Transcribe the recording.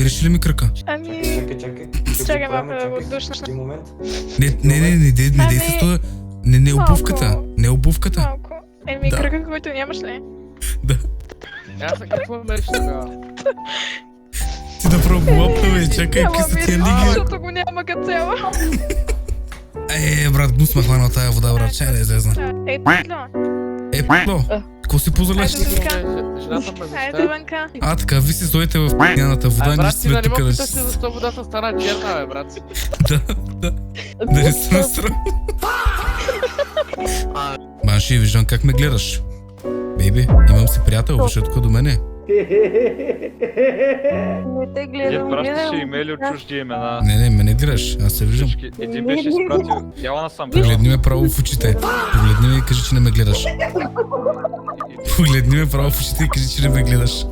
Намириш ли ми кръка? Ами, Чакай. чакай малко да го отдушна. Един момент. Не дей се стоя. Не обувката. Не обувката. Малко. Еми, Да. кръга, който нямаш ли? Да. Аз какво мериш тогава? Ти да пробвапна, бе, чакай, какви са тия лиги. Защото го няма като цяло. Брат, гнус ме хвана тази вода, брат, чай да излезна. Ей, питло. Пло, какво си позволяш? Айде вънка. Жената ме Айде защитава. вънка. Така, ви си стоите в п'яната вода, ние Брат, ще ти сме нали тук ме да питаш ще... защо водата стана черна, бе, брат? Да не се настрам. Манши, виждам как ме гледаш. Бейби, имам си приятел, виж тук до мене. Не те гледам, пращаше имейли от чужди имена. Не, ме не гледаш, аз се виждам. Един беше изпратил. Яла насам. Погледни ме право в очите. Погледни ме и кажи, че не ме гледаш. Погледни ме право в очите и кажи, че не ме гледаш.